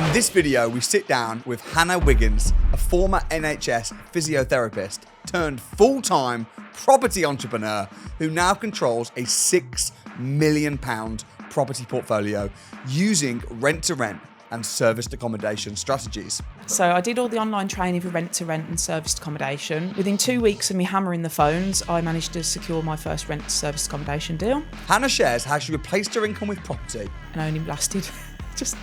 In this video, we sit down with Hannah Wiggins, a former NHS physiotherapist turned full-time property entrepreneur who now controls a £6 million property portfolio using rent-to-rent and serviced accommodation strategies. So I did all the online training for rent-to-rent and serviced accommodation. Within 2 weeks of me hammering the phones, I managed to secure my first rent serviced accommodation deal. Hannah shares how she replaced her income with property. And I only lasted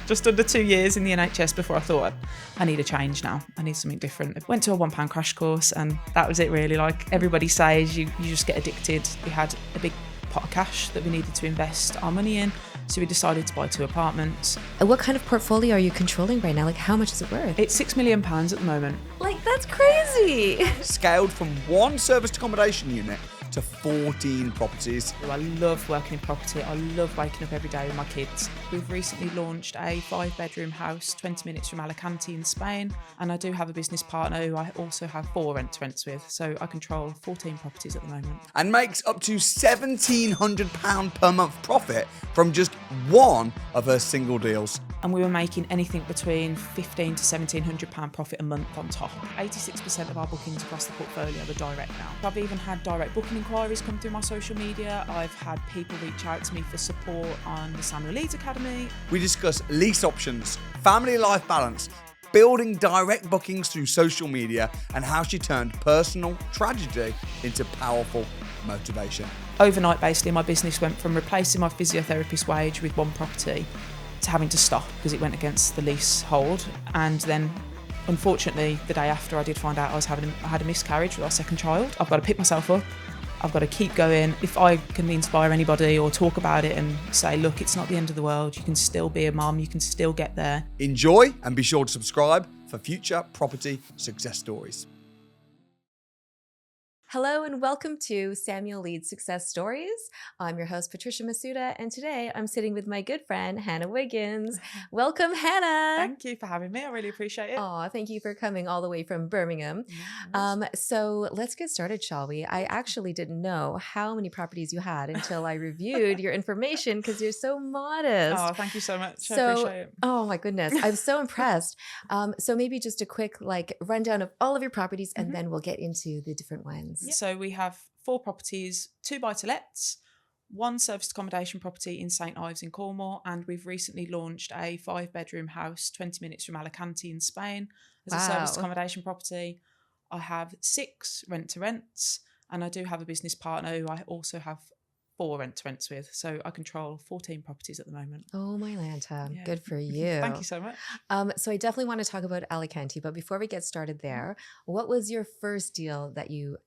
just under 2 years in the NHS before I thought, I need a change now. I need something different. I went to a £1 crash course and that was it really. Like everybody says, you just get addicted. We had a big pot of cash that we needed to invest our money in. So we decided to buy 2 apartments. What kind of portfolio are you controlling right now? Like how much is it worth? It's £6 million at the moment. Like that's crazy. Scaled from 1 serviced accommodation unit to 14 properties. I love working in property. I love waking up every day with my kids. We've recently launched a 5-bedroom house 20 minutes from Alicante in Spain. And I do have a business partner who I also have 4 rent-to-rents with. So I control 14 properties at the moment. And makes up to £1,700 per month profit from just one of her single deals. And we were making anything between £1,500 to £1,700 profit a month on top. 86% of our bookings across the portfolio are direct now. I've even had direct booking inquiries come through my social media. I've had people reach out to me for support on the Samuel Leeds Academy. We discuss lease options, family life balance, building direct bookings through social media, and how she turned personal tragedy into powerful motivation. Overnight, basically, my business went from replacing my physiotherapist wage with 1 property to having to stop because it went against the leasehold. And then, unfortunately, the day after I did find out I had a miscarriage with our second child. I've got to pick myself up. I've got to keep going. If I can inspire anybody or talk about it and say, look, it's not the end of the world. You can still be a mum. You can still get there. Enjoy and be sure to subscribe for future property success stories. Hello and welcome to Samuel Leeds Success Stories. I'm your host, Patricia Masuda, and today I'm sitting with my good friend, Hannah Wiggins. Welcome, Hannah. Thank you for having me. I really appreciate it. Oh, thank you for coming all the way from Birmingham. So let's get started, shall we? I actually didn't know how many properties you had until I reviewed your information because you're so modest. Oh, thank you so much. I appreciate it. Oh my goodness, I'm so impressed. So maybe just a quick rundown of all of your properties and then we'll get into the different ones. So we have 4 properties, 2 buy-to-lets, 1 serviced accommodation property in St Ives in Cornwall, and we've recently launched a 5-bedroom house 20 minutes from Alicante in Spain as a serviced accommodation property. I have 6 rent-to-rents, and I do have a business partner who I also have 4 rent-to-rents with. So I control 14 properties at the moment. Oh my Lanta, Yeah. Good for you. Thank you so much. So I definitely want to talk about Alicante, but before we get started there, what was your first deal that you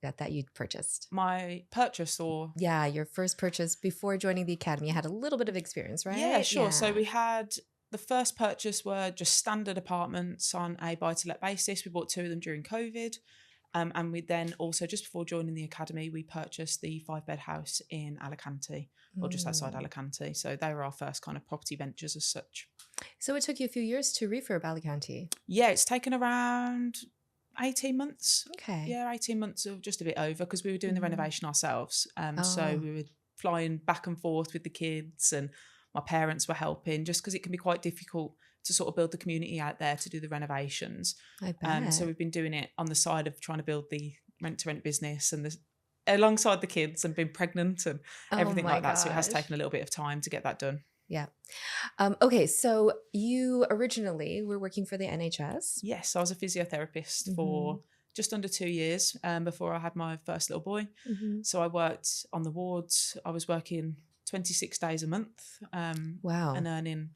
purchased? My purchase or... Yeah, your first purchase before joining the academy. You had a little bit of experience, right? Yeah, sure. Yeah. So we had... The first purchase were just standard apartments on a buy-to-let basis. We bought 2 of them during COVID. And we then also, just before joining the academy, we purchased the 5-bed house in Alicante, or just outside Alicante. So they were our first kind of property ventures as such. So it took you a few years to refurb Alicante. Yeah, it's taken around 18 months. Okay. Yeah, 18 months of just a bit over because we were doing the renovation ourselves. So we were flying back and forth with the kids and my parents were helping just because it can be quite difficult to sort of build the community out there to do the renovations. I bet. So we've been doing it on the side of trying to build the rent-to-rent business and alongside the kids and being pregnant and everything like that. So it has taken a little bit of time to get that done. Yeah. Okay, so you originally were working for the NHS? Yes, I was a physiotherapist for just under 2 years before I had my first little boy. So I worked on the wards. I was working 26 days a month Wow. and earning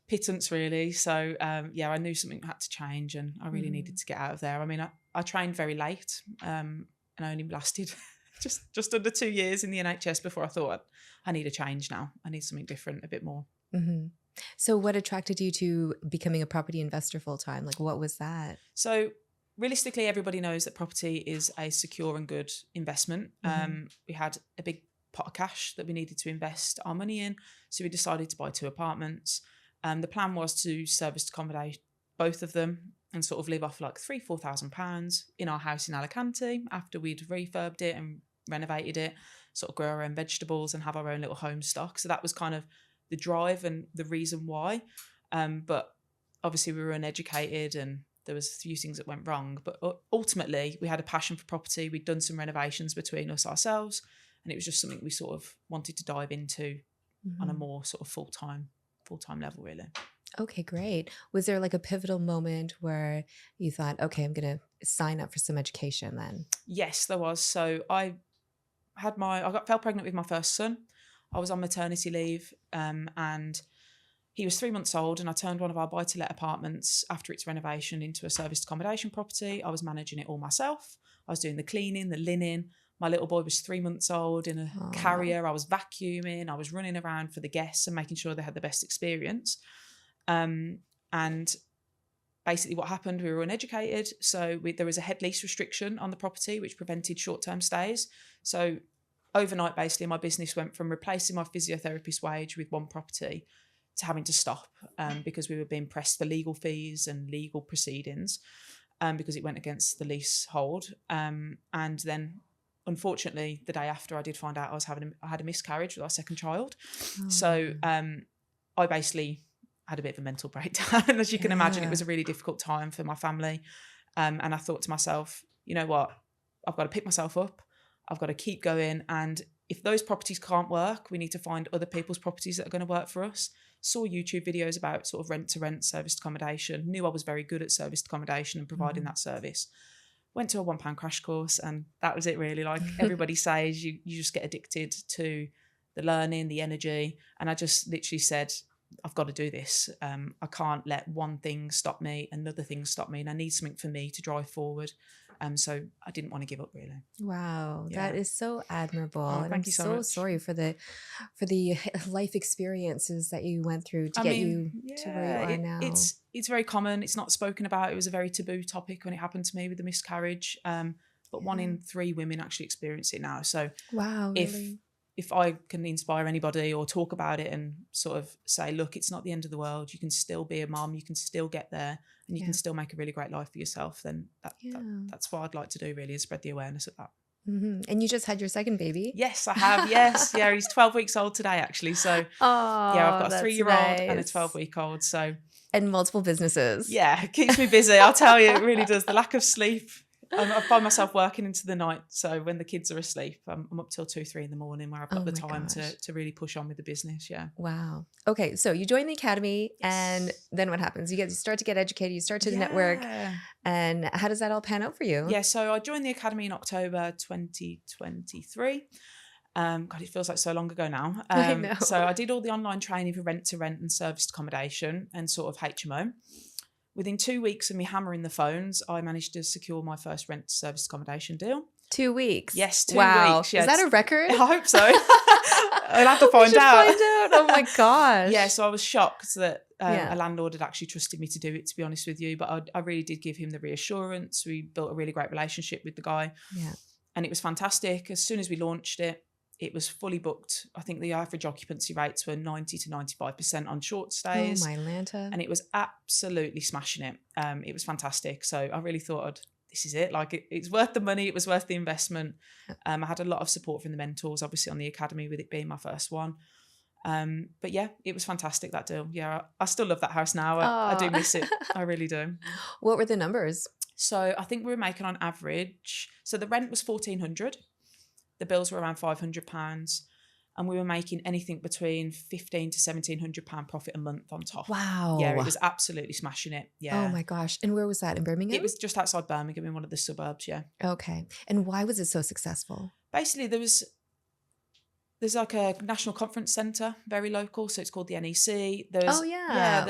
pittance really. So yeah, I knew something had to change and I really needed to get out of there. I mean, I trained very late and I only lasted just under 2 years in the NHS before I thought, I need a change now. I need something different, a bit more. So what attracted you to becoming a property investor full-time? Like what was that? So realistically, everybody knows that property is a secure and good investment. We had a big pot of cash that we needed to invest our money in. So we decided to buy 2 apartments. The plan was to service accommodate both of them and sort of live off like £3,000-4,000 in our house in Alicante after we'd refurbed it and renovated it, sort of grow our own vegetables and have our own little home stock. So that was kind of the drive and the reason why. But obviously we were uneducated and there was a few things that went wrong, but ultimately we had a passion for property. We'd done some renovations between us ourselves, and it was just something we sort of wanted to dive into on a more sort of full-time level, really. Okay, great. Was there like a pivotal moment where you thought, okay, I'm going to sign up for some education then? Yes, there was. So I fell pregnant with my first son. I was on maternity leave, and he was 3 months old, and I turned one of our buy-to-let apartments after its renovation into a serviced accommodation property. I was managing it all myself. I was doing the cleaning, the linen. My little boy was 3 months old in a carrier. I was vacuuming. I was running around for the guests and making sure they had the best experience. And basically what happened, we were uneducated. So there was a head lease restriction on the property, which prevented short-term stays. So overnight, basically, my business went from replacing my physiotherapist wage with one property to having to stop because we were being pressed for legal fees and legal proceedings because it went against the leasehold. And then, unfortunately, the day after, I did find out I had a miscarriage with our second child. Oh. So I basically had a bit of a mental breakdown. As you can imagine, it was a really difficult time for my family. And I thought to myself, you know what? I've got to pick myself up. I've got to keep going. And if those properties can't work, we need to find other people's properties that are going to work for us. Saw YouTube videos about sort of rent-to-rent serviced accommodation. Knew I was very good at serviced accommodation and providing that service. Went to a £1 crash course, and that was it really. Like everybody says, you just get addicted to the learning, the energy. And I just literally said, I've got to do this. I can't let one thing stop me, another thing stop me, and I need something for me to drive forward. So I didn't want to give up, really. Wow, that is so admirable. And thank I'm you so much. sorry for the life experiences that you went through to get you to where you are now. It's very common. It's not spoken about. It was a very taboo topic when it happened to me with the miscarriage. But 1 in 3 women actually experience it now. So wow, really? If I can inspire anybody or talk about it and sort of say, look, it's not the end of the world. You can still be a mum. You can still get there, and you can still make a really great life for yourself. Then that's what I'd like to do, really, is spread the awareness of that. Mm-hmm. And you just had your second baby? Yes, I have. Yes. Yeah, he's 12 weeks old today, actually. So I've got a 3-year-old and a 12-week-old. So and multiple businesses. Yeah, it keeps me busy. I'll tell you, it really does. The lack of sleep. I find myself working into the night. So when the kids are asleep, I'm up till 2-3 in the morning where I've got the time to really push on with the business. Yeah. Wow. Okay. So you join the academy, and then what happens? You start to get educated, you start to network. And how does that all pan out for you? Yeah. So I joined the academy in October 2023. God, it feels like so long ago now. I know. So I did all the online training for rent-to-rent and serviced accommodation and sort of HMO. Within 2 weeks of me hammering the phones, I managed to secure my first rent service accommodation deal. 2 weeks? Yes, 2 wow. weeks. Yeah. Is that a record? I hope so. I'll have to find out. Oh my gosh. Yeah, so I was shocked that a landlord had actually trusted me to do it, to be honest with you. But I really did give him the reassurance. We built a really great relationship with the guy. Yeah. And it was fantastic. As soon as we launched it, it was fully booked. I think the average occupancy rates were 90 to 95% on short stays. Oh, my Lanta. And it was absolutely smashing it. It was fantastic. So I really thought, this is it. Like it's worth the money. It was worth the investment. I had a lot of support from the mentors, obviously on the academy, with it being my first one. But yeah, it was fantastic, that deal. Yeah, I still love that house now. I do miss it. I really do. What were the numbers? So I think we were making on average. So the rent was $1,400. The bills were around £500, and we were making anything between £1,500 to £1,700 profit a month on top. Wow. Yeah, it was absolutely smashing it. Yeah. Oh my gosh. And where was that, in Birmingham? It was just outside Birmingham in one of the suburbs, yeah. Okay. And why was it so successful? Basically, there's like a national conference centre, very local, so it's called the NEC.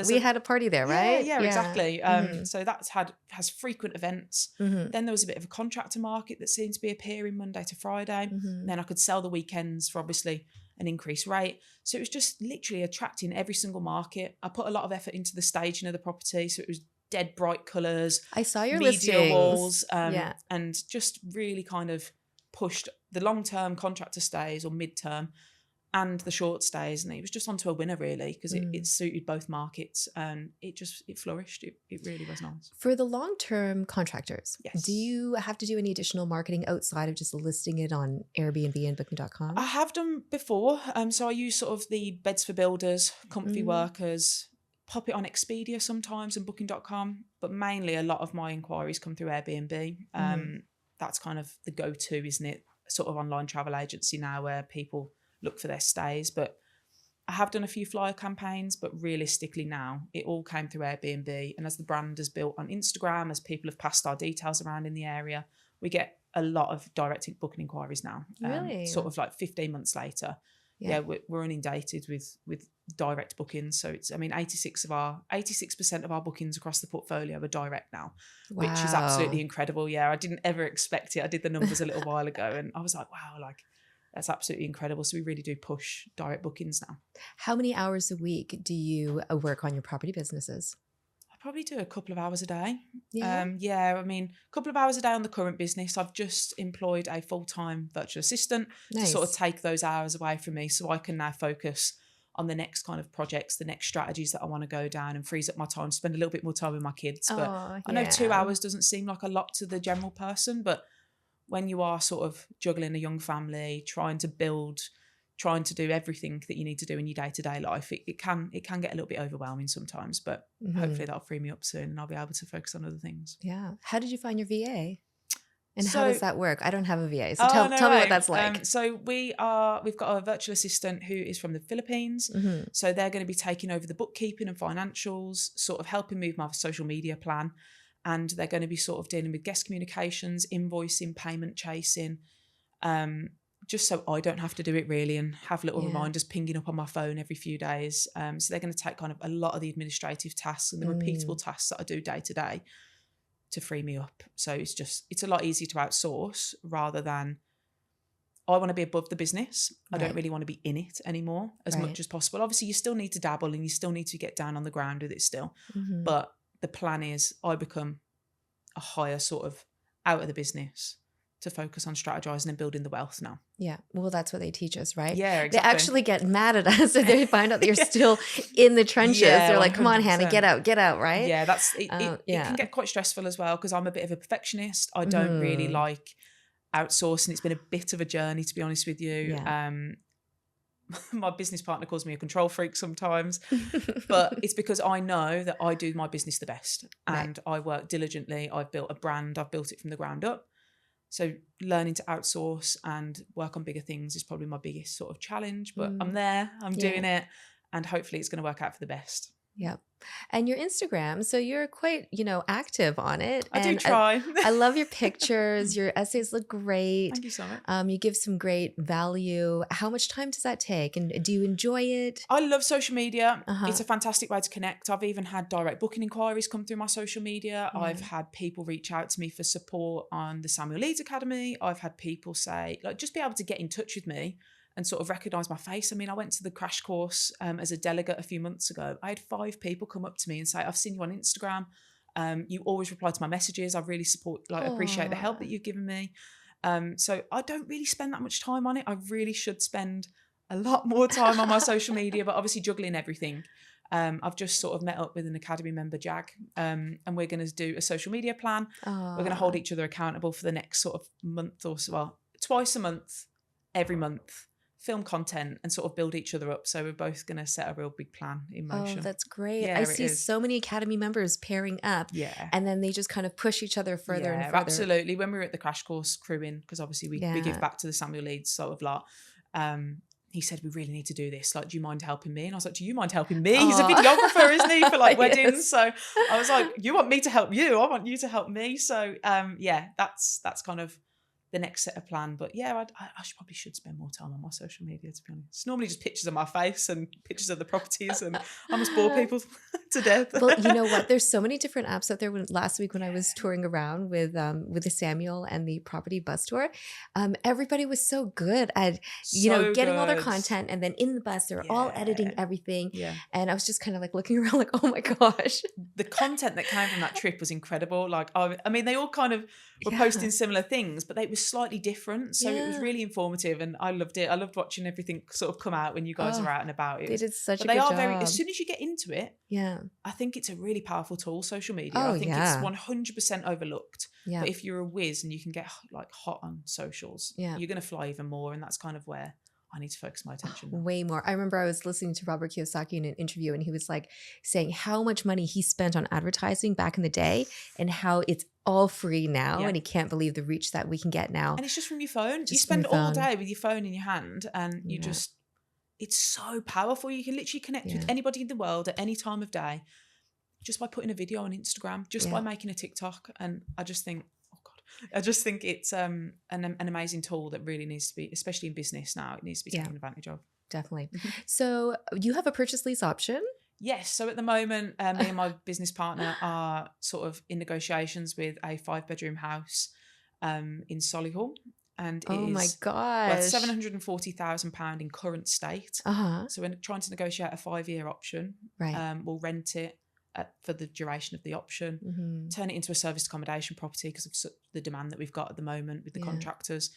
We had a party there, right? Yeah, exactly. So that's has frequent events. Then there was a bit of a contractor market that seemed to be appearing Monday to Friday. And then I could sell the weekends for obviously an increased rate. So it was just literally attracting every single market. I put a lot of effort into the staging of the property, so it was dead bright colours. I saw your media listings. walls, and just really kind of pushed the long-term contractor stays or mid-term and the short stays, and it was just onto a winner, really, because it suited both markets, and it flourished. It really was nice. For the long-term contractors, yes. Do you have to do any additional marketing outside of just listing it on Airbnb and Booking.com? I have done before. So I use sort of the Beds for Builders, Comfy Workers, pop it on Expedia sometimes and booking.com, but mainly a lot of my inquiries come through Airbnb. That's kind of the go-to, isn't it? Sort of online travel agency now where people look for their stays. But I have done a few flyer campaigns, but realistically now it all came through Airbnb. And as the brand has built on Instagram, as people have passed our details around in the area, we get a lot of direct booking inquiries now. Really? Sort of like 15 months later. Yeah, we're inundated with direct bookings. So it's, I mean, 86% of our bookings across the portfolio are direct now, which is absolutely incredible. Yeah, I didn't ever expect it. I did the numbers a little while ago and I was like, wow, like that's absolutely incredible. So we really do push direct bookings now. How many hours a week do you work on your property businesses? I probably do a couple of hours a day. Yeah. I mean, a couple of hours a day on the current business. I've just employed a full-time virtual assistant to sort of take those hours away from me so I can now focus on the next kind of projects, the next strategies that I want to go down, and frees up my time to spend a little bit more time with my kids. But I know 2 hours doesn't seem like a lot to the general person, but when you are sort of juggling a young family, trying to do everything that you need to do in your day-to-day life, it can get a little bit overwhelming sometimes, but hopefully that'll free me up soon and I'll be able to focus on other things. Yeah. How did you find your VA? And how does that work? I don't have a VA, so tell me what that's like. So we've got a virtual assistant who is from the Philippines. So they're going to be taking over the bookkeeping and financials, sort of helping me with my social media plan. And they're going to be sort of dealing with guest communications, invoicing, payment chasing, just so I don't have to do it really, and have little reminders pinging up on my phone every few days. So they're going to take kind of a lot of the administrative tasks and the repeatable tasks that I do day to day to free me up. So it's a lot easier to outsource rather than, I want to be above the business. I don't really want to be in it anymore as much as possible. Obviously, you still need to dabble and you still need to get down on the ground with it still. But the plan is I become a higher sort of out of the business to focus on strategizing and building the wealth now. Yeah. Well, that's what they teach us, right? Yeah, exactly. They actually get mad at us if they find out that you're still in the trenches. Yeah, they're like, come on, 100%. Hannah, get out, right? Yeah, it can get quite stressful as well because I'm a bit of a perfectionist. I don't really like outsourcing. It's been a bit of a journey, to be honest with you. Yeah. My business partner calls me a control freak sometimes, but it's because I know that I do my business the best and I work diligently. I've built a brand. I've built it from the ground up. So learning to outsource and work on bigger things is probably my biggest sort of challenge, but I'm there, I'm doing it, and hopefully it's going to work out for the best. Yeah. And your Instagram, so you're quite, active on it. I do try. I love your pictures. Your essays look great. Thank you so much. You give some great value. How much time does that take? And do you enjoy it? I love social media. It's a fantastic way to connect. I've even had direct booking inquiries come through my social media. I've had people reach out to me for support on the Samuel Leeds Academy. I've had people say, like, just be able to get in touch with me and sort of recognise my face. I mean, I went to the crash course as a delegate a few months ago. I had 5 people come up to me and say, I've seen you on Instagram. You always reply to my messages. I really appreciate the help that you've given me. So I don't really spend that much time on it. I really should spend a lot more time on my social media, but obviously juggling everything. I've just sort of met up with an Academy member, Jag, and we're going to do a social media plan. We're going to hold each other accountable for the next sort of month or so, well, twice a month, every month. Film content and sort of build each other up. So we're both going to set a real big plan in motion. Oh, that's great. Yeah, I see so many Academy members pairing up. Yeah. And then they just kind of push each other further and further. Absolutely. When we were at the crash course crewing, because obviously we give back to the Samuel Leeds sort of lot, he said, we really need to do this. Like, do you mind helping me? And I was like, do you mind helping me? He's a videographer, isn't he, for like weddings? So I was like, you want me to help you? I want you to help me. So that's kind of the next set of plan. But yeah, I probably should spend more time on my social media, to be honest. It's normally just pictures of my face and pictures of the properties, and I must bore people to death. Well, you know what? There's so many different apps out there. Last week when I was touring around with the Samuel and the property bus tour, everybody was so good at getting all their content, and then in the bus they were all editing everything. Yeah. And I was just kind of like looking around like, oh my gosh. The content that came from that trip was incredible. Like, I mean, they all kind of were posting similar things, but they were slightly different. So it was really informative, and I loved it. I loved watching everything sort of come out when you guys are out and about. They did such a good job. As soon as you get into it, I think it's a really powerful tool, social media. I think it's 100% overlooked. Yeah. But if you're a whiz and you can get like hot on socials, you're going to fly even more. And that's kind of where I need to focus my attention now. Way more. I remember I was listening to Robert Kiyosaki in an interview, and he was like saying how much money he spent on advertising back in the day and how it's all free now. Yeah. And he can't believe the reach that we can get now. And it's just from your phone. You Just from spend your all phone. day with your phone in your hand, and you Yeah. just, it's so powerful. You can literally connect with Yeah. anybody in the world at any time of day just by putting a video on Instagram, just by making a TikTok. And I just think, it's an amazing tool that really needs to be, especially in business now, it needs to be taken advantage of. Definitely. So you have a purchase lease option? Yes. So at the moment, me and my business partner are sort of in negotiations with a 5-bedroom house in Solihull. And it my is gosh. worth £740,000 in current state. So we're trying to negotiate a 5-year option. Right. We'll rent it for the duration of the option, turn it into a serviced accommodation property because of the demand that we've got at the moment with the contractors.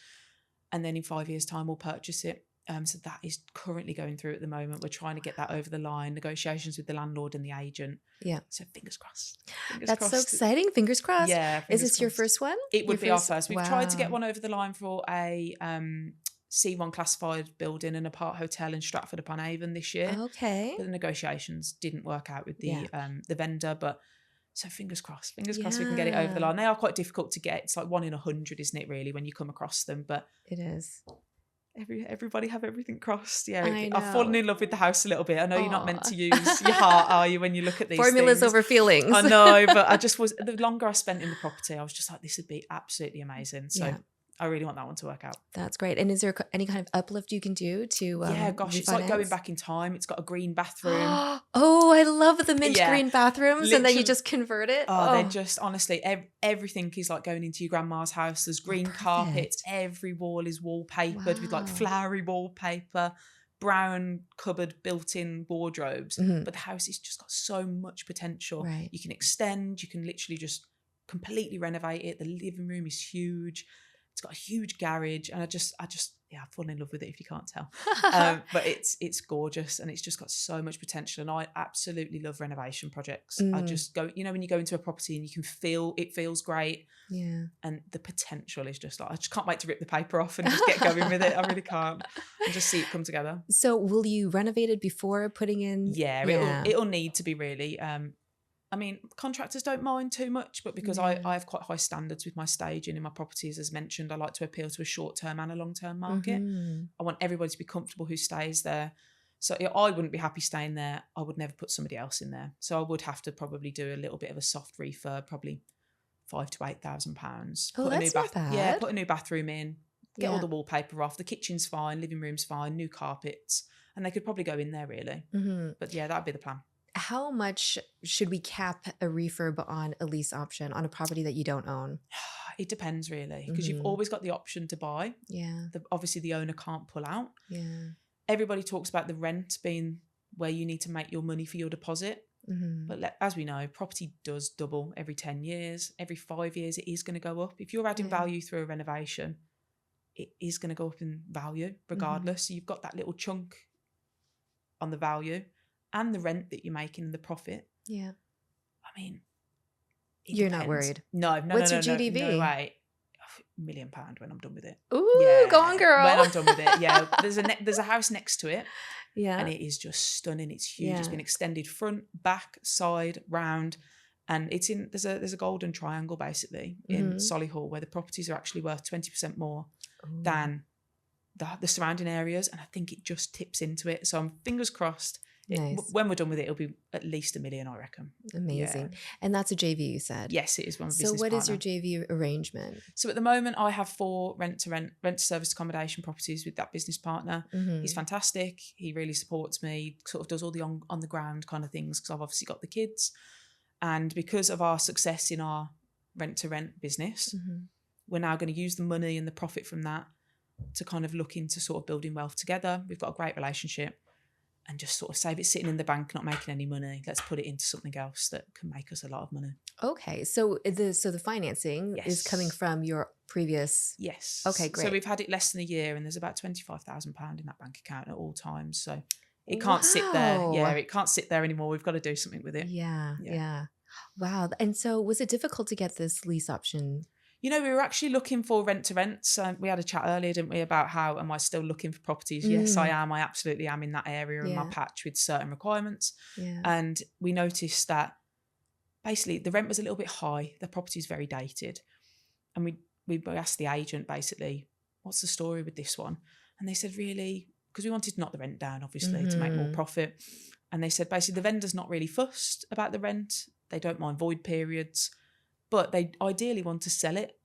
And then in 5 years' time, we'll purchase it. So that is currently going through at the moment. We're trying to get that over the line, negotiations with the landlord and the agent. Yeah. So fingers crossed. That's so exciting. Fingers crossed. Yeah. Is this your first one? It would be our first. We've tried to get one over the line for a C1 classified building, an apart hotel in Stratford upon Avon this year. Okay. But the negotiations didn't work out with the vendor. But so fingers crossed we can get it over the line. They are quite difficult to get. It's like 1 in 100, isn't it, really, when you come across them? But it is. Everybody have everything crossed. Yeah, I know. I've fallen in love with the house a little bit. I know you're not meant to use your heart, are you, when you look at these formulas things? Over feelings. I know, but I just was, the longer I spent in the property, I was just like, this would be absolutely amazing. So I really want that one to work out. That's great. And is there any kind of uplift you can do to it's like going back in time. It's got a green bathroom. Oh, I love the mint green bathrooms. And then you just convert it. They're just, honestly, everything is like going into your grandma's house. There's green carpets. Every wall is wallpapered with like flowery wallpaper, brown cupboard built-in wardrobes. But the house has just got so much potential. Right. You can extend, you can literally just completely renovate it. The living room is huge. It's got a huge garage, and I've fallen in love with it, if you can't tell. But it's gorgeous, and it's just got so much potential. And I absolutely love renovation projects. I just go, when you go into a property and you can feel it feels great. Yeah. And the potential is just like, I just can't wait to rip the paper off and just get going with it. I really can't. And just see it come together. So will you renovate it before putting in? Yeah. It'll need to be really. I mean, contractors don't mind too much, but because I have quite high standards with my staging in my properties, as mentioned, I like to appeal to a short-term and a long-term market. I want everybody to be comfortable who stays there. So I wouldn't be happy staying there. I would never put somebody else in there. So I would have to probably do a little bit of a soft refurb, probably £5,000 to £8,000. Oh, that's not bad. Yeah, put a new bathroom in, get all the wallpaper off. The kitchen's fine, living room's fine, new carpets, and they could probably go in there really. But yeah, that'd be the plan. How much should we cap a refurb on a lease option on a property that you don't own? It depends really, because you've always got the option to buy. Yeah. Obviously the owner can't pull out. Yeah. Everybody talks about the rent being where you need to make your money for your deposit. But as we know, property does double every 10 years. Every 5 years, it is going to go up. If you're adding value through a renovation, it is going to go up in value regardless. So you've got that little chunk on the value and the rent that you're making and the profit. Yeah. I mean, you're not worried. No. What's your GDV? No way. £1 million when I'm done with it. Ooh, go on, girl. When I'm done with it. Yeah. There's a house next to it. Yeah. And it is just stunning. It's huge. Yeah. It's been extended front, back, side, round. And it's in there's a golden triangle basically in Solihull, where the properties are actually worth 20% more than the surrounding areas. And I think it just tips into it. So I'm fingers crossed. Nice. When we're done with it, it'll be at least $1 million, I reckon. Amazing. Yeah. And that's a JV, you said? Yes, it is one business partner. So what is your JV arrangement? So at the moment, I have 4 rent-to-service accommodation properties with that business partner. He's fantastic. He really supports me, sort of does all the on-the-ground kind of things, because I've obviously got the kids. And because of our success in our rent-to-rent business, we're now going to use the money and the profit from that to kind of look into sort of building wealth together. We've got a great relationship. And just sort of save it sitting in the bank, not making any money. Let's put it into something else that can make us a lot of money. Okay, so the financing is coming from your previous. Yes. Okay, great. So we've had it less than a year, and there's about £25,000 in that bank account at all times. So it can't sit there. Yeah, it can't sit there anymore. We've got to do something with it. Yeah. Wow. And so was it difficult to get this lease option? We were actually looking for rent to rents. We had a chat earlier, didn't we, about how am I still looking for properties? Yes, I am. I absolutely am in that area in my patch with certain requirements. Yeah. And we noticed that basically the rent was a little bit high. The property is very dated. And we asked the agent basically, what's the story with this one? And they said, really, because we wanted to knock the rent down, obviously, to make more profit. And they said, basically, the vendor's not really fussed about the rent. They don't mind void periods, but they ideally want to sell it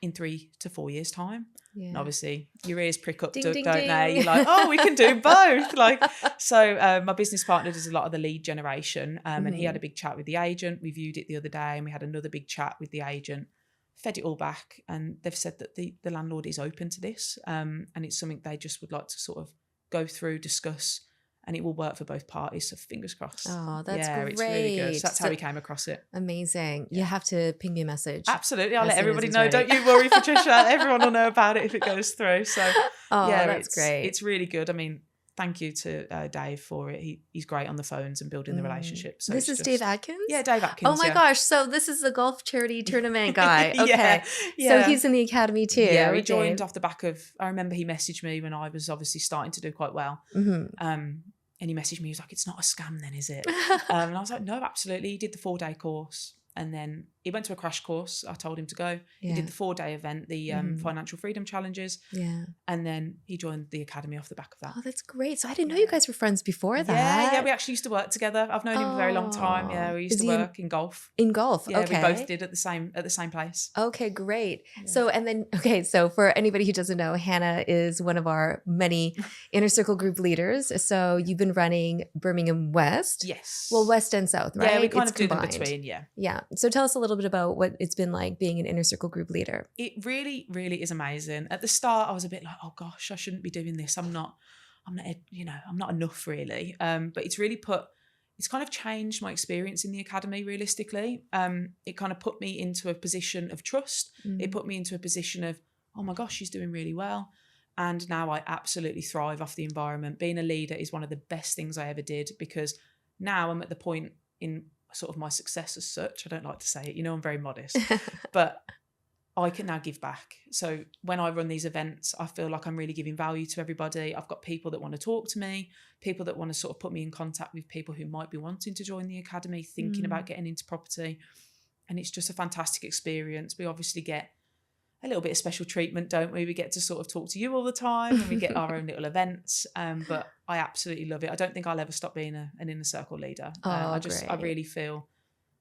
in 3 to 4 years' time. Yeah. And obviously, your ears prick up, don't they? You're like, oh, we can do both. So my business partner does a lot of the lead generation, and he had a big chat with the agent. We viewed it the other day, and we had another big chat with the agent. Fed it all back, and they've said that the landlord is open to this, and it's something they just would like to sort of go through, discuss, and it will work for both parties. So fingers crossed. Oh, that's great. It's really good. So that's how we came across it. Amazing. You have to ping me a message. Absolutely. I'll let everybody know. Don't you worry, Patricia. Everyone will know about it if it goes through. So that's great. It's really good. I mean, thank you to Dave for it. He's great on the phones and building the relationship. So this is Dave Atkins? Yeah, Dave Atkins. Oh my gosh. So this is the golf charity tournament guy. Okay. So he's in the academy too. Yeah, he joined off the back of, I remember he messaged me when I was obviously starting to do quite well. And he messaged me, he was like, it's not a scam then, is it? And I was like, no, absolutely. He did the 4-day course. And then he went to a crash course. I told him to go. He did the 4-day event, the Financial Freedom Challenges. Yeah. And then he joined the academy off the back of that. Oh, that's great. So I didn't know you guys were friends before that. Yeah, we actually used to work together. I've known him a very long time. Yeah, we used to work in golf. In golf, yeah, okay. We both did at the same place. Okay, great. Yeah. So for anybody who doesn't know, Hannah is one of our many Inner Circle group leaders. So you've been running Birmingham West. Yes. Well, West and South, right? Yeah, we kind of do them between, Yeah. So tell us a little bit about what it's been like being an Inner Circle group leader. It really, really is amazing. At the start, I was a bit like, oh gosh, I shouldn't be doing this. I'm not enough really. But it's really it's kind of changed my experience in the academy realistically. It kind of put me into a position of trust. It put me into a position of, oh my gosh, she's doing really well. And now I absolutely thrive off the environment. Being a leader is one of the best things I ever did, because now I'm at the point in sort of my success as such. I don't like to say it, I'm very modest, but I can now give back. So when I run these events, I feel like I'm really giving value to everybody. I've got people that want to talk to me, people that want to sort of put me in contact with people who might be wanting to join the academy, thinking about getting into property. And it's just a fantastic experience. We obviously get a little bit of special treatment, don't we? We get to sort of talk to you all the time, and we get our own little events. But I absolutely love it. I don't think I'll ever stop being an Inner Circle leader. I really feel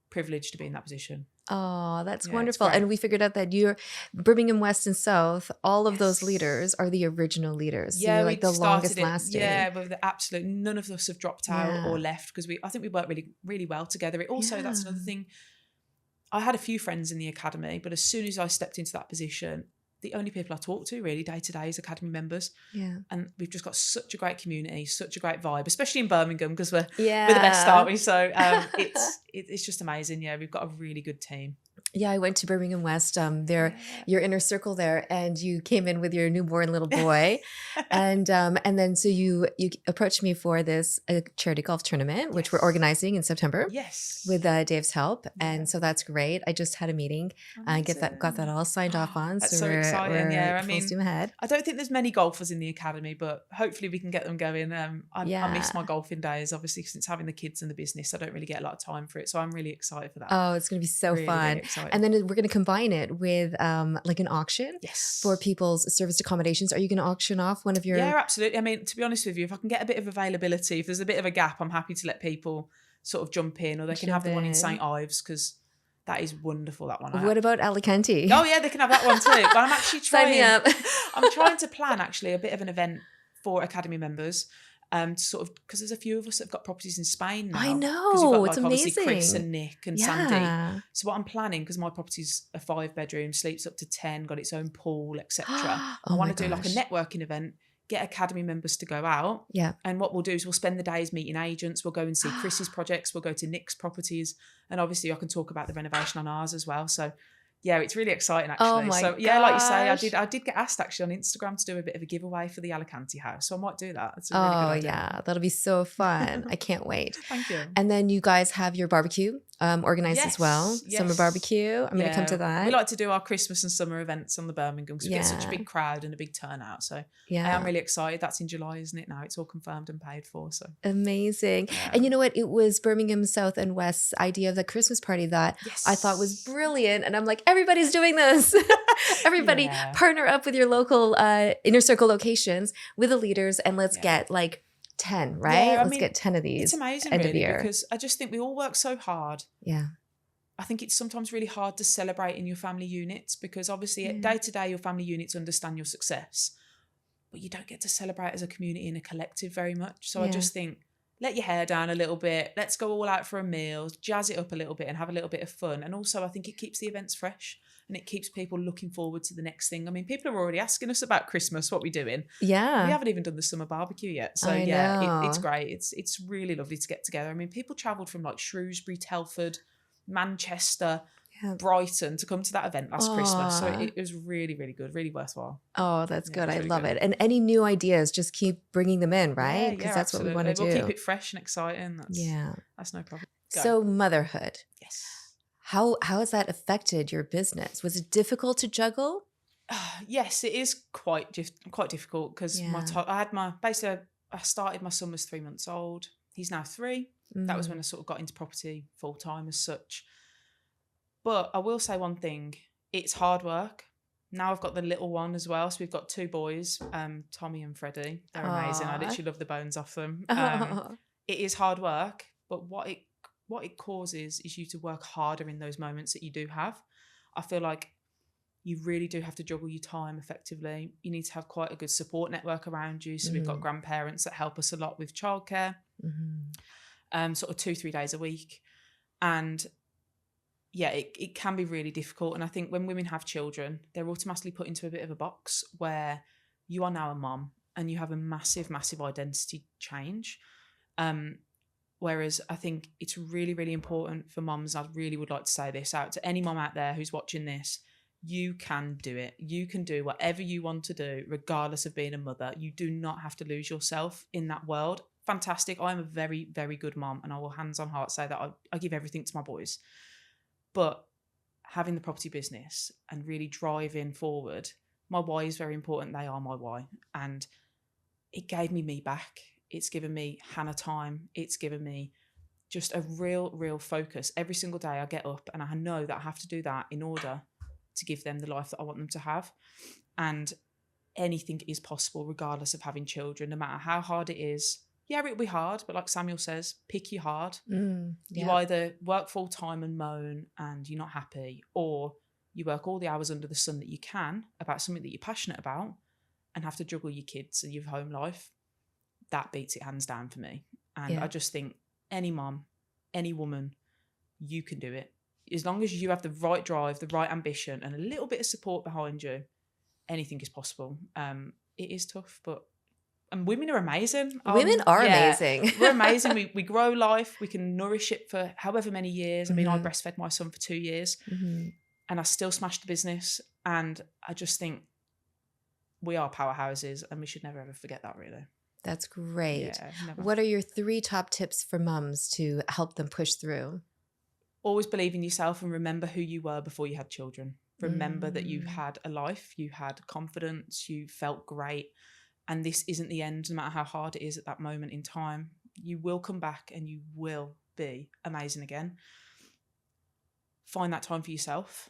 privileged to be in that position. Oh, that's wonderful. And we figured out that you're Birmingham West and South, all of those leaders are the original leaders. So you're like the longest lasting. Yeah, but none of us have dropped out or left, because I think we work really, really well together. It also, that's another thing. I had a few friends in the academy, but as soon as I stepped into that position, the only people I talk to really day to day is academy members. Yeah. And we've just got such a great community, such a great vibe, especially in Birmingham, because we're the best, aren't we? So it's just amazing. Yeah, we've got a really good team. Yeah, I went to Birmingham West, your Inner Circle there, and you came in with your newborn little boy. and then so you approached me for this charity golf tournament, which we're organizing in September. Yes. With Dave's help. And so that's great. I just had a meeting and got that all signed off on. That's so exciting. We're full steam ahead. I don't think there's many golfers in the academy, but hopefully we can get them going. I miss my golfing days, obviously, since having the kids and the business. I don't really get a lot of time for it. So I'm really excited for that. Oh, it's going to be so really, fun. Really, and then we're going to combine it with like an auction for people's serviced accommodations. Are you going to auction off one of your... Yeah, absolutely. I mean, to be honest with you, if I can get a bit of availability, if there's a bit of a gap, I'm happy to let people sort of jump in, or they can have the one in St. Ives, because that is wonderul, that one. What about Alicante? Oh yeah, they can have that one too. But I'm actually Sign me up. I'm trying to plan actually a bit of an event for academy members. Sort of, because there's a few of us that have got properties in Spain now. I know, you've got, it's amazing. Obviously Chris and Nick and Sandy. So what I'm planning, because my property's a 5-bedroom, sleeps up to 10, got its own pool, etc. I want to do like a networking event, get academy members to go out. Yeah. And what we'll do is we'll spend the days meeting agents. We'll go and see Chris's projects. We'll go to Nick's properties, and obviously I can talk about the renovation on ours as well. So Yeah, it's really exciting actually. Oh my so yeah, like you say, gosh. I did get asked actually on Instagram to do a bit of a giveaway for the Alicante house. So I might do that. It's a really good Oh idea. yeah, that'll be so fun. I can't wait. Thank you. And then you guys have your barbecue organized as well. Summer barbecue. I'm going to come to that. We like to do our Christmas and summer events on the Birmingham because we get such a Yeah. big crowd and a big turnout. So I Yeah. am really excited. That's in July, isn't it now? It's all confirmed and paid for. So Amazing. Yeah. And you know what? It was Birmingham South and West's idea of the Christmas party that I thought was brilliant. And I'm like, everybody's doing this. Everybody Yeah. partner up with your local inner circle locations with the leaders and let's get like 10, right? Yeah, I let's mean, get 10 of these. It's amazing, end of really, year. because I just think we all work so hard. Yeah. I think it's sometimes really hard to celebrate in your family units because obviously day to day your family units understand your success, but you don't get to celebrate as a community and a collective very much. So I just think, let your hair down a little bit. Let's go all out for a meal, jazz it up a little bit and have a little bit of fun. And also I think it keeps the events fresh and it keeps people looking forward to the next thing. I mean, people are already asking us about Christmas, what we're doing. Yeah. We haven't even done the summer barbecue yet. So it's great. It's really lovely to get together. I mean, people travelled from like Shrewsbury, Telford, Manchester, Brighton to come to that event last Christmas. So it was really, really good, really worthwhile. Oh, that's good. I really love good. it. And any new ideas, just keep bringing them in, right? Because that's absolutely. what we want to do. We'll keep it fresh and exciting. That's no problem. Go. So motherhood. Yes. How has that affected your business? Was it difficult to juggle? Yes, it is quite difficult because I started, my son was 3 months old. He's now 3. That was when I sort of got into property full time as such. But I will say one thing, it's hard work. Now I've got the little one as well. So we've got 2 boys, Tommy and Freddie. They're amazing. I literally love the bones off them. It is hard work, but what it causes is you to work harder in those moments that you do have. I feel like you really do have to juggle your time effectively. You need to have quite a good support network around you. So we've got grandparents that help us a lot with childcare, sort of 2-3 days a week. And yeah, it can be really difficult. And I think when women have children, they're automatically put into a bit of a box where you are now a mom and you have a massive, massive identity change. Whereas I think it's really, really important for moms. I really would like to say this out to any mom out there who's watching this. You can do it. You can do whatever you want to do, regardless of being a mother. You do not have to lose yourself in that world. Fantastic. I am a very, very good mom, and I will hands on heart say that I give everything to my boys. But having the property business and really driving forward, my why is very important. They are my why. And it gave me back. It's given me Hannah time. It's given me just a real focus. Every single day I get up and I know that I have to do that in order to give them the life that I want them to have. And anything is possible regardless of having children, no matter how hard it is. Yeah, it'll be hard, but like Samuel says, pick your hard. You either work full time and moan and you're not happy, or you work all the hours under the sun that you can about something that you're passionate about and have to juggle your kids and your home life. That beats it hands down for me. And I just think any mom, any woman, you can do it. As long as you have the right drive, the right ambition, and a little bit of support behind you, anything is possible. It is tough, but women are amazing. Women are amazing. We're amazing. We grow life. We can nourish it for however many years. I mean, I breastfed my son for 2 years and I still smashed the business. And I just think we are powerhouses and we should never ever forget that, really. That's great. Yeah, never. What are your 3 top tips for mums to help them push through? Always believe in yourself and remember who you were before you had children. Remember that you had a life, you had confidence, you felt great. And this isn't the end, no matter how hard it is at that moment in time. You will come back and you will be amazing again. Find that time for yourself.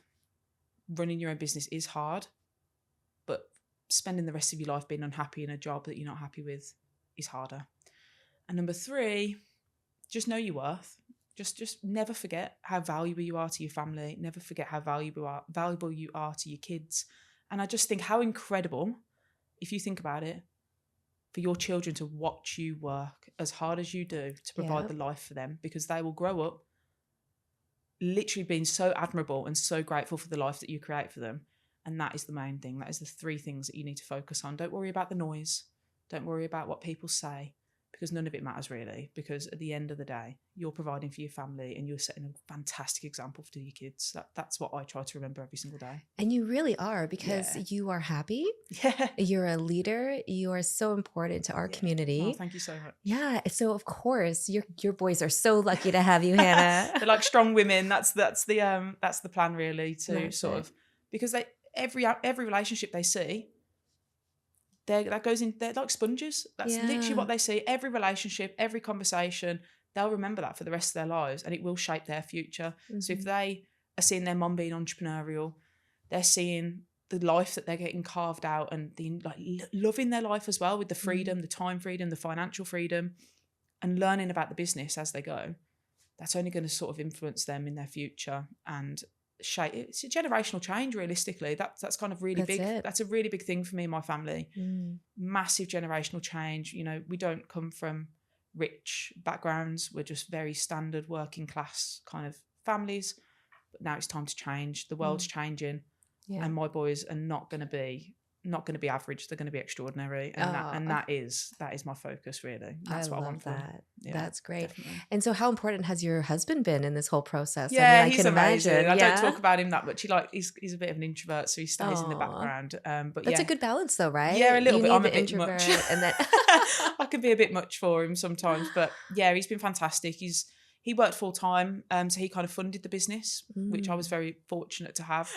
Running your own business is hard, but spending the rest of your life being unhappy in a job that you're not happy with is harder. And number 3, just know your worth. Just never forget how valuable you are to your family. Never forget how valuable you are to your kids. And I just think how incredible, if you think about it, for your children to watch you work as hard as you do to provide the life for them, because they will grow up literally being so admirable and so grateful for the life that you create for them. And that is the main thing. That is the 3 things that you need to focus on. Don't worry about the noise. Don't worry about what people say. because none of it matters really, because at the end of the day, you're providing for your family and you're setting a fantastic example for your kids. That's what I try to remember every single day. And you really are, because you are happy. Yeah. You're a leader. You are so important to our community. Oh, thank you so much. Yeah. So of course your boys are so lucky to have you, Hannah. They're like strong women. That's the plan really, to That's sort it. of, because every relationship they see, that goes in. They're like sponges. That's literally what they see. Every relationship, every conversation, they'll remember that for the rest of their lives, and it will shape their future. So if they are seeing their mum being entrepreneurial, they're seeing the life that they're getting carved out, and the loving their life as well, with the freedom, the time freedom, the financial freedom, and learning about the business as they go. That's only going to sort of influence them in their future and shape. It's a generational change, realistically. That's kind of really big. That's a really big thing for me and my family. Massive generational change. You know, we don't come from rich backgrounds. We're just very standard working class kind of families. But now it's time to change. The world's changing, and my boys are not going to be average. They're going to be extraordinary, and that is my focus really. That's what I want for them. Yeah, that's great. Definitely. And so how important has your husband been in this whole process? Yeah, I mean, I he's can amazing. imagine. I don't talk about him that much. He's a bit of an introvert, so he stays in the background. But that's a good balance though, right? Yeah, a little bit. I'm a bit introvert much. And then I can be a bit much for him sometimes, but yeah, he's been fantastic. He worked full time, so he kind of funded the business, which I was very fortunate to have.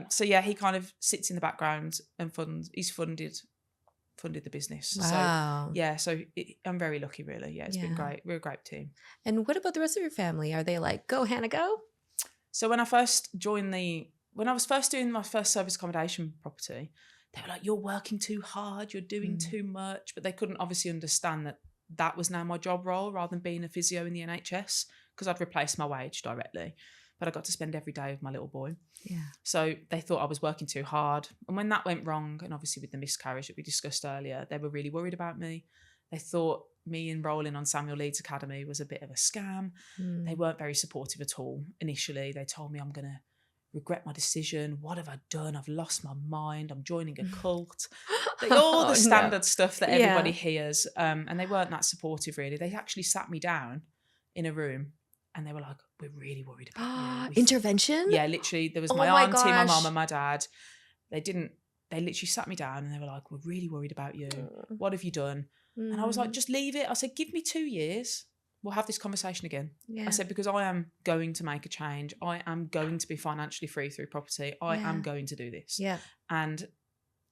So yeah, he kind of sits in the background and he's funded the business. Wow. So yeah, I'm very lucky really. Yeah, it's been great. We're a great team. And what about the rest of your family? Are they like, go Hannah, go? So when I was first doing my first service accommodation property, they were like, you're working too hard, you're doing too much, but they couldn't obviously understand that was now my job role rather than being a physio in the NHS, because I'd replaced my wage directly, but I got to spend every day with my little boy. Yeah. So they thought I was working too hard. And when that went wrong, and obviously with the miscarriage that we discussed earlier, they were really worried about me. They thought me enrolling on Samuel Leeds Academy was a bit of a scam. They weren't very supportive at all initially. They told me I'm going to regret my decision. What have I done? I've lost my mind. I'm joining a cult. All the standard stuff that everybody hears. And they weren't that supportive really. They actually sat me down in a room and they were like, we're really worried about you. Intervention? Yeah, literally. There was my auntie, my mum and my dad. They literally sat me down and they were like, we're really worried about you. What have you done? And I was like, just leave it. I said, give me 2 years. We'll have this conversation again. I said, because I am going to make a change. I am going to be financially free through property. I am going to do this. Yeah. And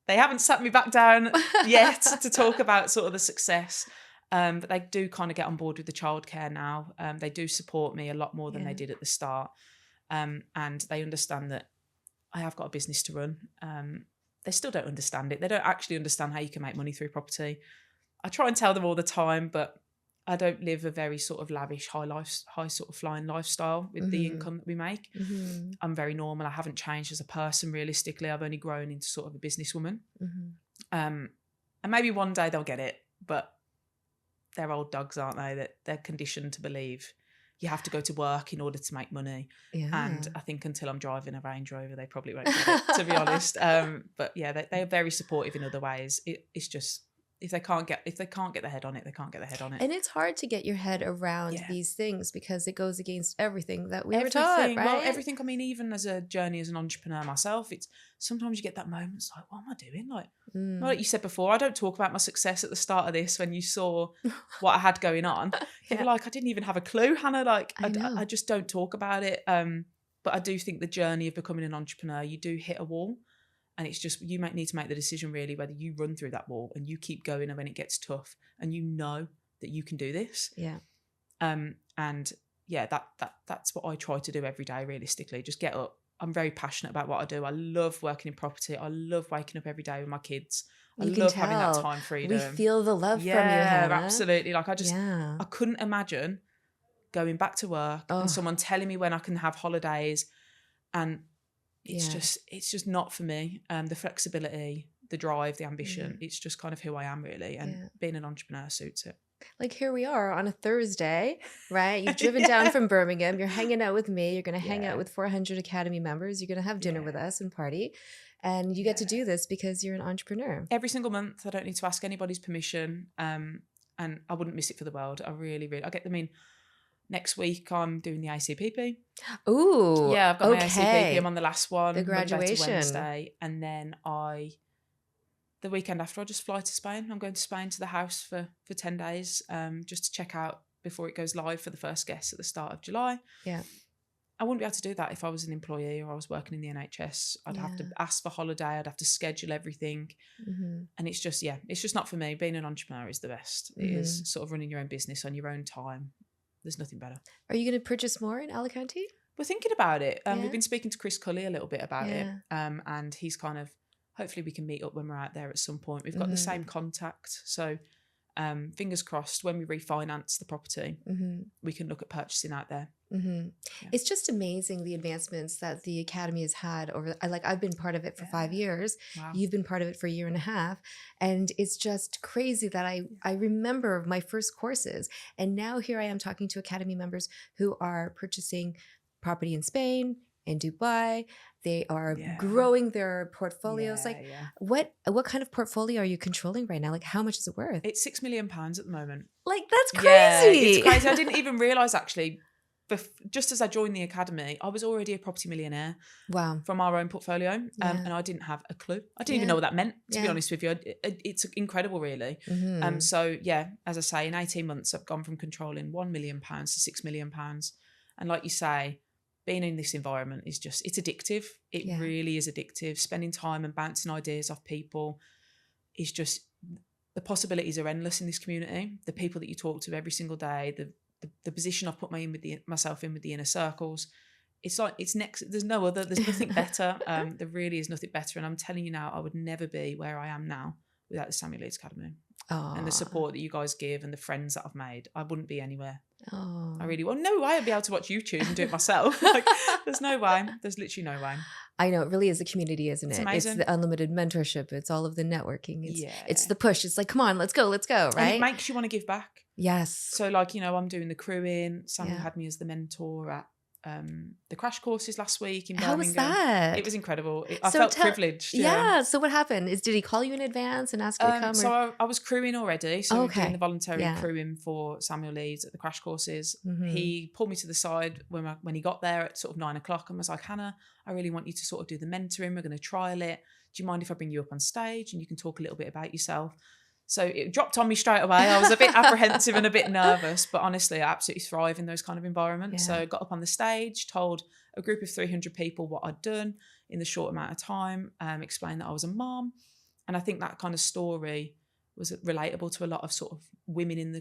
they haven't sat me back down yet to talk about sort of the success. But they do kind of get on board with the childcare now. They do support me a lot more than they did at the start. And they understand that I have got a business to run. They still don't understand it. They don't actually understand how you can make money through property. I try and tell them all the time, but I don't live a very sort of lavish, high sort of flying lifestyle with the income that we make. I'm very normal. I haven't changed as a person realistically. I've only grown into sort of a businesswoman. And maybe one day they'll get it, but they're old dogs, aren't they? That they're conditioned to believe you have to go to work in order to make money. Yeah. And I think until I'm driving a Range Rover, they probably won't get it, to be honest. But yeah, they are very supportive in other ways. It's just, if they can't get their head on it, they can't get their head on it. And it's hard to get your head around these things because it goes against everything that we were taught, right? Well, everything. I mean, even as a journey as an entrepreneur myself, it's sometimes you get that moment. It's like, what am I doing? Like you said before, I don't talk about my success at the start of this. When you saw what I had going on, you were like, I didn't even have a clue, Hannah. Like, I just don't talk about it. But I do think the journey of becoming an entrepreneur, you do hit a wall. And it's just, you might need to make the decision really whether you run through that wall and you keep going and when it gets tough and you know that you can do this. Yeah. And yeah, that's what I try to do every day realistically. Just get up. I'm very passionate about what I do. I love working in property. I love waking up every day with my kids. I love having that time freedom. We feel the love from you, Hannah. Absolutely. Like I couldn't imagine going back to work and someone telling me when I can have holidays, and it's just not for me. The flexibility, the drive, the ambition, it's just kind of who I am really. And being an entrepreneur suits it. Like here we are on a Thursday, right? You've driven down from Birmingham. You're hanging out with me. You're going to hang out with 400 Academy members. You're going to have dinner with us and party. And you get to do this because you're an entrepreneur. Every single month, I don't need to ask anybody's permission. and I wouldn't miss it for the world. I really, really, next week I'm doing the ACPP. Ooh, Yeah, I've got my ACPP. okay. I'm on the last one, The Monday to graduation. Wednesday, and then the weekend after, I just fly to Spain. I'm going to Spain to the house for 10 days, just to check out before it goes live for the first guests at the start of July. Yeah. I wouldn't be able to do that if I was an employee or I was working in the NHS. I'd have to ask for holiday. I'd have to schedule everything. And it's just not for me. Being an entrepreneur is the best. It is sort of running your own business on your own time. There's nothing better. Are you going to purchase more in Alicante? We're thinking about it. We've been speaking to Chris Cully a little bit about it. And he's kind of, hopefully we can meet up when we're out there at some point. We've got the same contact. So fingers crossed, when we refinance the property, we can look at purchasing out there. It's just amazing the advancements that the Academy has had over, I've been part of it for 5 years. Wow. You've been part of it for a year and a half. And it's just crazy that I remember my first courses. And now here I am talking to Academy members who are purchasing property in Spain, in Dubai. They are growing their portfolios. What kind of portfolio are you controlling right now? Like, how much is it worth? It's £6 million at the moment. Like, that's crazy. Yeah, it's crazy. I didn't even realise, actually, just as I joined the Academy, I was already a property millionaire. Wow. From our own portfolio. And I didn't have a clue. I didn't even know what that meant, to be honest with you. It's incredible, really. So, yeah, as I say, in 18 months, I've gone from controlling £1 million to £6 million. And like you say, being in this environment is just, it's addictive. It really is addictive. Spending time and bouncing ideas off people is just, the possibilities are endless in this community. The people that you talk to every single day, the position I've put myself in with the inner circles, it's like, it's next, there's nothing better. There really is nothing better. And I'm telling you now, I would never be where I am now without the Samuel Leeds Academy. And the support that you guys give and the friends that I've made. I wouldn't be anywhere. I really want. No way I'd be able to watch YouTube and do it myself. There's no way. There's literally no way. I know, it really is a community, isn't it? It's amazing. It's the unlimited mentorship. It's all of the networking. It's the push. It's like, come on, let's go, right? And it makes you want to give back. Yes. So I'm doing the crewing. Samuel had me as the mentor at the crash courses last week in Birmingham. How was that? It was incredible. I felt privileged. Yeah. So what happened? Did he call you in advance and ask you to come? So I was crewing already. So okay. doing the voluntary crewing for Samuel Leeds at the crash courses. He pulled me to the side when he got there at sort of 9 o'clock and was like, Hannah, I really want you to sort of do the mentoring. We're going to trial it. Do you mind if I bring you up on stage and you can talk a little bit about yourself? So it dropped on me straight away. I was a bit apprehensive and a bit nervous, but honestly, I absolutely thrive in those kind of environments. So I got up on the stage, told a group of 300 people what I'd done in the short amount of time, explained that I was a mom. And I think that kind of story was relatable to a lot of sort of women in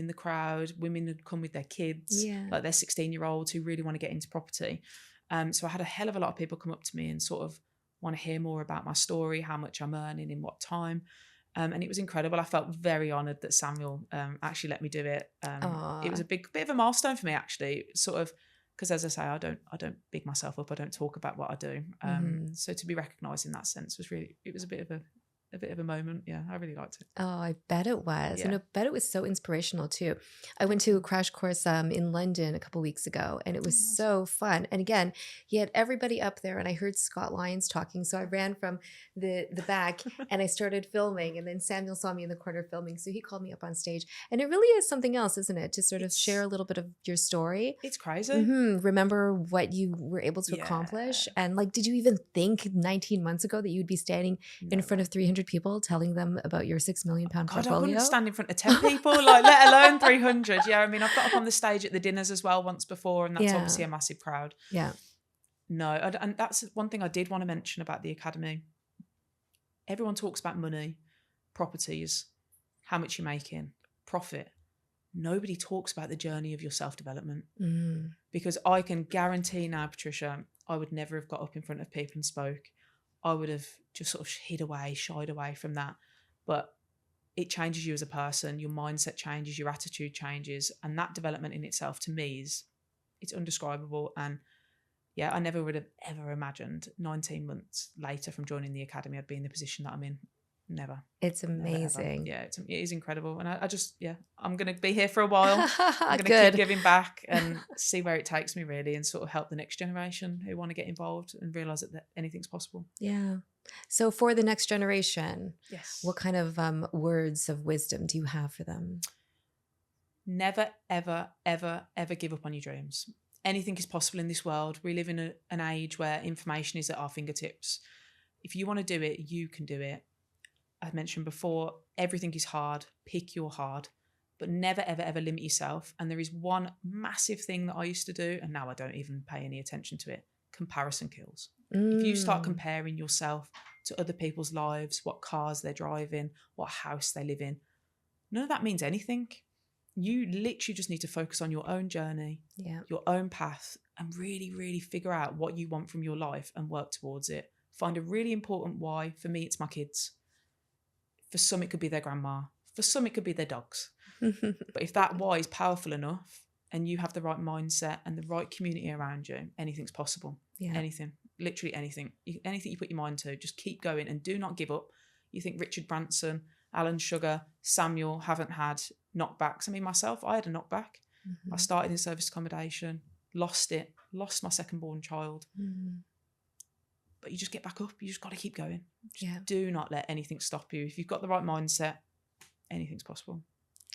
the crowd, women who'd come with their kids, like their 16-year-olds who really want to get into property. So I had a hell of a lot of people come up to me and sort of want to hear more about my story, how much I'm earning, in what time. And it was incredible. I felt very honoured that Samuel actually let me do it. It was a bit of a milestone for me, actually, sort of, because as I say, I don't big myself up. I don't talk about what I do. So to be recognised in that sense was a bit of a moment. Yeah, I really liked it. Oh, I bet it was. And I bet it was so inspirational too. I went to a crash course in London a couple of weeks ago, and it was so fun. And again, he had everybody up there, and I heard Scott Lyons talking. So I ran from the back and I started filming, and then Samuel saw me in the corner filming. So he called me up on stage. And it really is something else, isn't it? To sort of share a little bit of your story. It's crazy. Remember what you were able to accomplish. And did you even think 19 months ago that you'd be standing in front of 300 people telling them about your £6 million portfolio? I wouldn't stand in front of 10 people, let alone 300. Yeah, I mean, I've got up on the stage at the dinners as well once before, and that's obviously a massive crowd. Yeah. No, and that's one thing I did want to mention about the Academy. Everyone talks about money, properties, how much you're making, profit. Nobody talks about the journey of your self-development. Because I can guarantee now, Patricia, I would never have got up in front of people and spoke. I would have just sort of shied away from that. But it changes you as a person. Your mindset changes, your attitude changes. And that development in itself, to me, it's undescribable. And yeah, I never would have ever imagined 19 months later from joining the Academy, I'd be in the position that I'm in Never. It's Never, ever. amazing. Yeah, it is incredible. And I just, I'm going to be here for a while. I'm going to Good. keep giving back and see where it takes me, really, and sort of help the next generation who want to get involved and realise that anything's possible. Yeah. So for the next generation, Yes. what kind of words of wisdom do you have for them? Never, ever, ever, ever give up on your dreams. Anything is possible in this world. We live in an age where information is at our fingertips. If you want to do it, you can do it. I mentioned before, everything is hard. Pick your hard, but never, ever, ever limit yourself. And there is one massive thing that I used to do, and now I don't even pay any attention to it. Comparison kills. If you start comparing yourself to other people's lives, what cars they're driving, what house they live in, none of that means anything. You literally just need to focus on your own journey, your own path, and really, really figure out what you want from your life and work towards it. Find a really important why. For me, it's my kids. For some, it could be their grandma. For some, it could be their dogs. But if that why is powerful enough and you have the right mindset and the right community around you, anything's possible. Yeah. Anything. Literally anything. Anything you put your mind to, just keep going and do not give up. You think Richard Branson, Alan Sugar, Samuel haven't had knockbacks. I mean, myself, I had a knockback. I started in service accommodation, lost my second born child. But you just get back up. You just got to keep going. Just do not let anything stop you. If you've got the right mindset, anything's possible.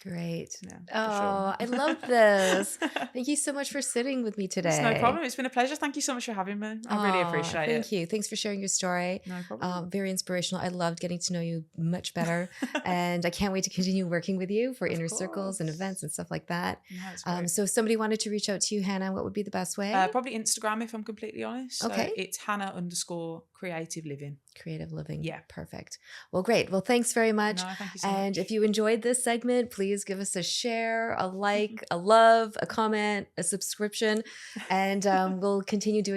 Great. Yeah, oh, I love this. Thank you so much for sitting with me today. It's no problem. It's been a pleasure. Thank you so much for having me. I really appreciate it. Thank you. Thanks for sharing your story. No problem. Very inspirational. I loved getting to know you much better. And I can't wait to continue working with you for inner circles and events and stuff like that. No, so if somebody wanted to reach out to you, Hannah, what would be the best way? Probably Instagram, if I'm completely honest. Okay. So it's Hannah_creative living. Creative living. Yeah. Perfect. Well, great. Well, thanks very much. No, thank you so much. And if you enjoyed this segment, please give us a share, a like, a love, a comment, a subscription, and we'll continue doing